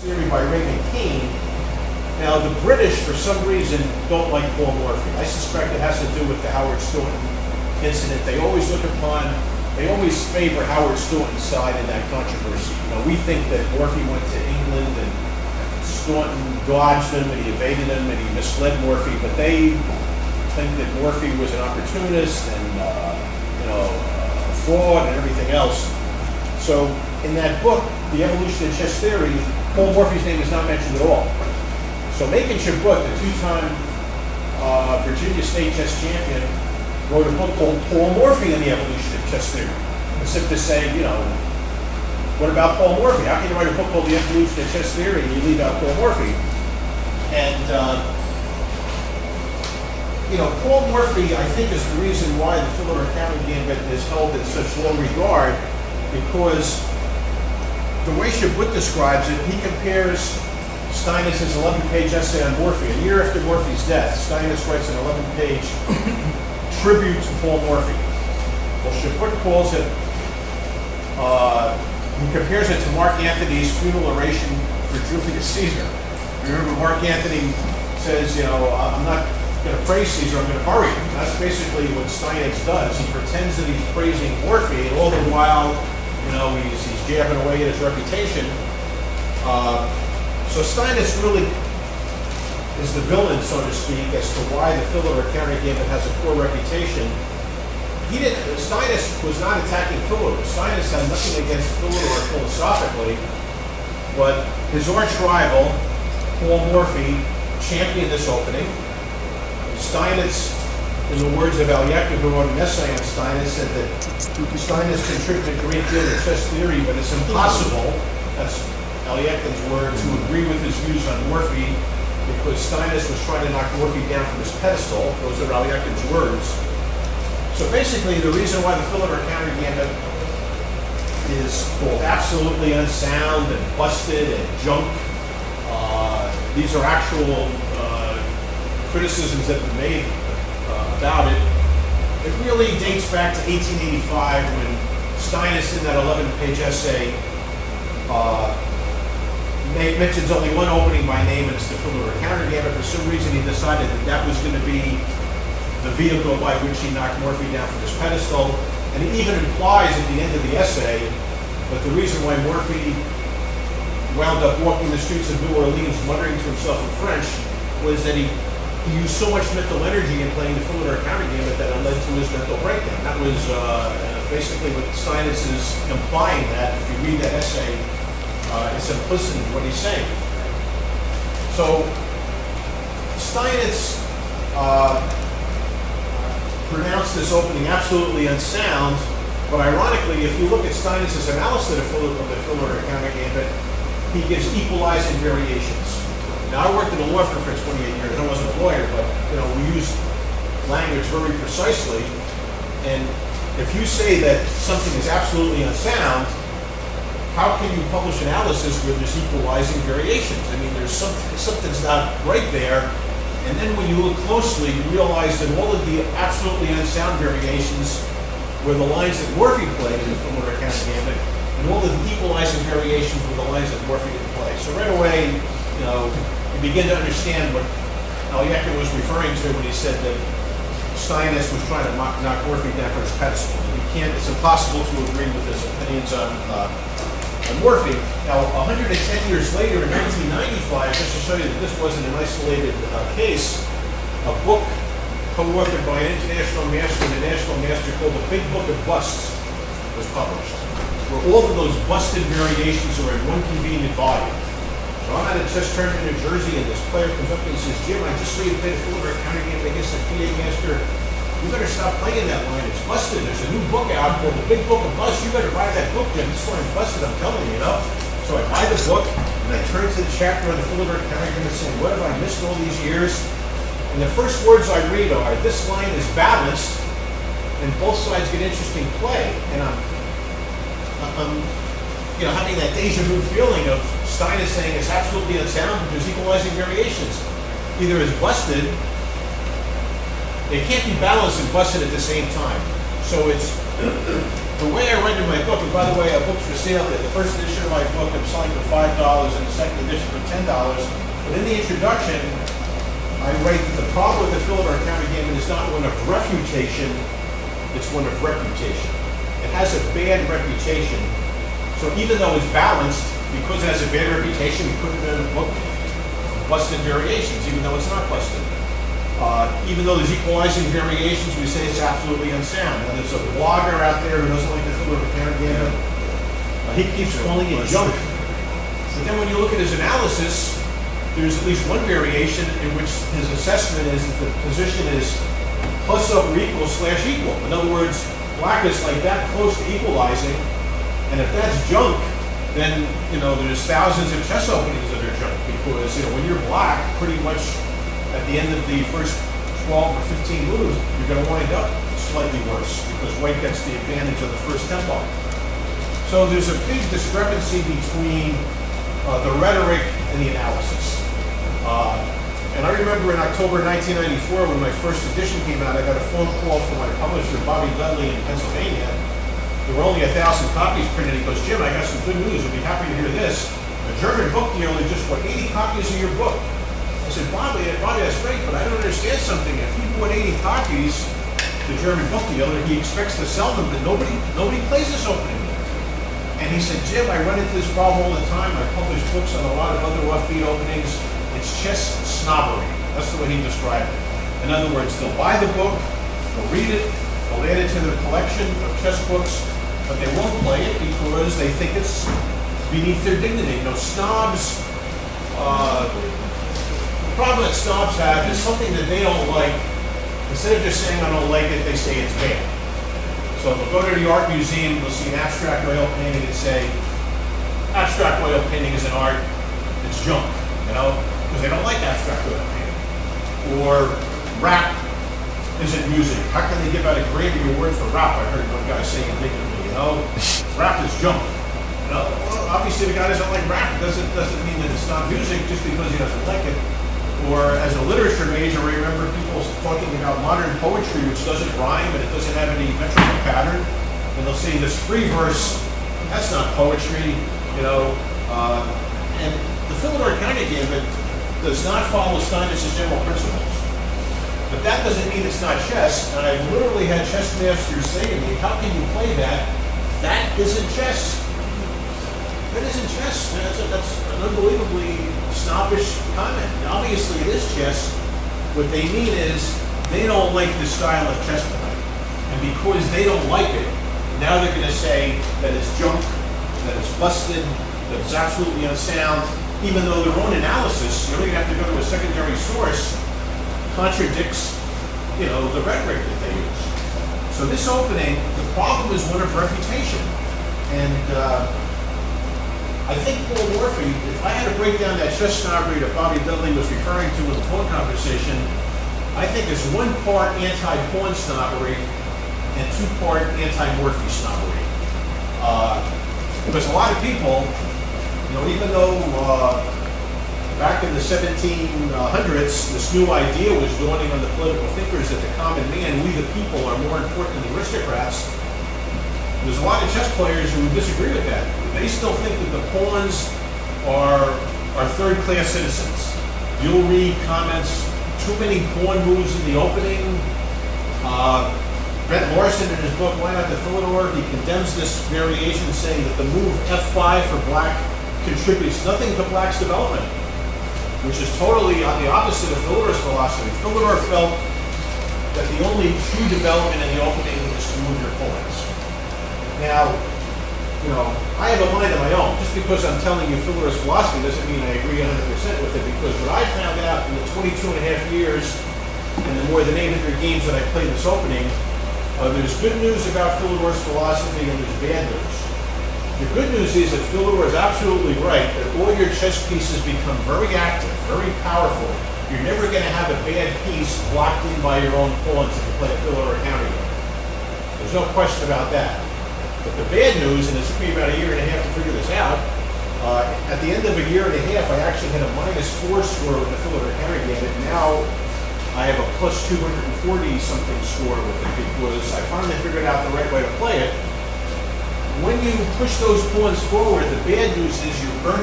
theory by Raymond Keane. Now, the British, for some reason, don't like Paul Morphy. I suspect it has to do with the Howard Staunton incident. They always favor Howard Staunton's side in that controversy. You know, we think that Morphy went to England and Staunton dodged him and he evaded him and he misled Morphy, but they think that Morphy was an opportunist and a fraud and everything else. So in that book, The Evolution of Chess Theory, Paul Morphy's name is not mentioned at all. So Lecuture, the two-time Virginia State chess champion, wrote a book called Paul Morphy and the Evolution of Chess Theory. As if to say, what about Paul Morphy? How can you write a book called The Evolution of Chess Theory and you leave out Paul Morphy? And, Paul Morphy, I think, is the reason why the Philip County Gambit is held in such low regard, because the way Chabot describes it, he compares Steinitz' 11-page essay on Morphy. A year after Morphy's death, Steinitz writes an 11-page tribute to Paul Morphy. Well, Chabot calls it, he compares it to Mark Antony's funeral oration for Julius Caesar. Remember, Mark Antony says, I'm not going to praise Caesar, I'm going to bury him. That's basically what Steinitz does. He pretends that he's praising Morphy, and all the while, he's jabbing away at his reputation. So Steinitz really is the villain, so to speak, as to why the Philip County Gambit has a poor reputation. Steinitz was not attacking Philip. Steinitz had nothing against Philip philosophically, but his arch rival, Paul Morphy, championed this opening. Steinitz, in the words of Lecuture, who wrote an essay on Steinitz, said that Steinitz contributed a great deal to chess theory, but it's impossible, that's Lecuture's word, to agree with his views on Morphy, because Steinitz was trying to knock Morphy down from his pedestal. Those are Lecuture's words. So basically, the reason why the Philip County Gambit is called absolutely unsound and busted and junk, these are actual criticisms that have been made about it. It really dates back to 1885 when Steinitz, in that 11-page essay, mentions only one opening by name, and it's the Philip County Gambit. For some reason, he decided that that was going to be the vehicle by which he knocked Morphy down from his pedestal. And he even implies at the end of the essay that the reason why Morphy wound up walking the streets of New Orleans muttering to himself in French was that he used so much mental energy in playing the Philip County Gambit that it led to his mental breakdown. That was basically what Steinitz is implying, that if you read that essay, it's implicit in what he's saying. So Steinitz pronounced this opening absolutely unsound, but ironically, if you look at Steinitz's analysis of the Philip County Gambit, he gives equalizing variations. Now, I worked in a law firm for 28 years. I wasn't a lawyer, but we used language very precisely. And if you say that something is absolutely unsound, how can you publish analysis where there's equalizing variations? I mean, something's not right there. And then when you look closely, you realize that all of the absolutely unsound variations were the lines that Morphy played in the Philip County Gambit, and all of the equalizing variations were the lines that Morphy didn't play. So right away, you begin to understand what Lecuture was referring to when he said that Steinitz was trying to knock Morphy down from his pedestal. It's impossible to agree with his opinions on Morphy. Now, 110 years later, in 1995, just to show you that this wasn't an isolated case, a book co-authored by an international master and a national master called The Big Book of Busts was published, where all of those busted variations are in one convenient volume. So I'm at a chess tournament in New Jersey, and this player comes up and he says, "Jim, I just saw you play the Philip County Gambit against the PA master. You better stop playing that line. It's busted. There's a new book out called The Big Book of Busts. You better buy that book, Jim. This line's busted, I'm telling you, So I buy the book, and I turn to the chapter on the Philip County Gambit saying, what have I missed all these years? And the first words I read are, this line is balanced, and both sides get interesting play. And I'm having that deja vu feeling of Steinitz saying it's absolutely unsound, but there's equalizing variations. Either it's busted, it can't be balanced and busted at the same time. So it's the way I write in my book, and by the way, a book's for sale there. The first edition of my book I'm selling for $5 and the second edition for $10. But in the introduction, I write that the problem with the Philidor counter gambit is not one of refutation, it's one of reputation. It has a bad reputation. So even though it's balanced, because it has a bad reputation, we put it in a book, busted variations, even though it's not busted. Even though there's equalizing variations, we say it's absolutely unsound. Now there's a blogger out there who doesn't like the Philidor counter gambit. He keeps calling it junk. But then when you look at his analysis, there's at least one variation in which his assessment is that the position is plus over equal slash equal. In other words, black is like that close to equalizing, and if that's junk, then there's thousands of chess openings that are junk, because when you're black, pretty much at the end of the first 12 or 15 moves, you're going to wind up slightly worse because white gets the advantage of the first tempo. So there's a big discrepancy between the rhetoric and the analysis. And I remember in October 1994, when my first edition came out, I got a phone call from my publisher, Bobby Dudley in Pennsylvania. There were only 1,000 copies printed. He goes, "Jim, I got some good news. You'll be happy to hear this. A German book dealer just bought 80 copies of your book." I said, Bobby, that's great, but I don't understand something. If he bought 80 copies, the German book dealer, he expects to sell them, but nobody plays this opening yet. And he said, "Jim, I run into this problem all the time. I publish books on a lot of other offbeat openings. It's chess snobbery." That's the way he described it. In other words, they'll buy the book, they'll read it, they'll add it to their collection of chess books, but they won't play it because they think it's beneath their dignity. Snobs, the problem that snobs have is something that they don't like. Instead of just saying, "I don't like it," they say it's bad. So they'll go to the art museum, they'll see an abstract oil painting and say, "Abstract oil painting is an art, it's junk," because they don't like abstract oil painting. Or rap isn't music. How can they give out a Grammy Award for rap? I heard one guy saying indignantly, rap is junk. Well, obviously the guy doesn't like rap. It doesn't mean that it's not music just because he doesn't like it. Or as a literature major, I remember people talking about modern poetry, which doesn't rhyme and it doesn't have any metrical pattern. And they'll say this free verse, that's not poetry, And the Philidor counter gambit does not follow Steinitz' general principles. But that doesn't mean it's not chess. And I've literally had chess masters say to me, "How can you play that? That isn't chess." That isn't chess. That's an unbelievably snobbish comment. And obviously it is chess. What they mean is they don't like the style of chess playing. And because they don't like it, now they're going to say that it's junk, that it's busted, that it's absolutely unsound, even though their own analysis, you're going to have to go to a secondary source, contradicts, the rhetoric that they use. So this opening, the problem is one of reputation. And I think Paul Morphy, if I had to break down that chess snobbery that Bobby Dudley was referring to in the phone conversation, I think it's 1 part anti-pawn snobbery and 2 part anti-Morphy snobbery. Because a lot of people, even though back in the 1700s, this new idea was dawning on the political thinkers that the common man, we the people, are more important than the aristocrats, there's a lot of chess players who would disagree with that. They still think that the pawns are third-class citizens. You'll read comments, too many pawn moves in the opening. Brent Larson in his book, Why Not the Philidor, he condemns this variation, saying that the move F5 for black contributes nothing to black's development, which is totally on the opposite of Philidor's philosophy. Philidor felt that the only true development in the opening is to move your pawns. Now, I have a mind of my own. Just because I'm telling you Philidor's philosophy doesn't mean I agree 100% with it, because what I found out in the 22 and a half years and the more than 800 games that I played this opening, there's good news about Philidor's philosophy and there's bad news. The good news is that Philidor is absolutely right, that all your chess pieces become very active, very powerful. You're never going to have a bad piece blocked in by your own pawns if you play a Philidor counter game. There's no question about that. But the bad news, and it took me about a year and a half to figure this out, at the end of a year and a half, I actually had a -4 score with the Philidor counter game, and now I have a +240 something score with it because I finally figured out the right way to play it. when you push those pawns forward, the bad news is you're burning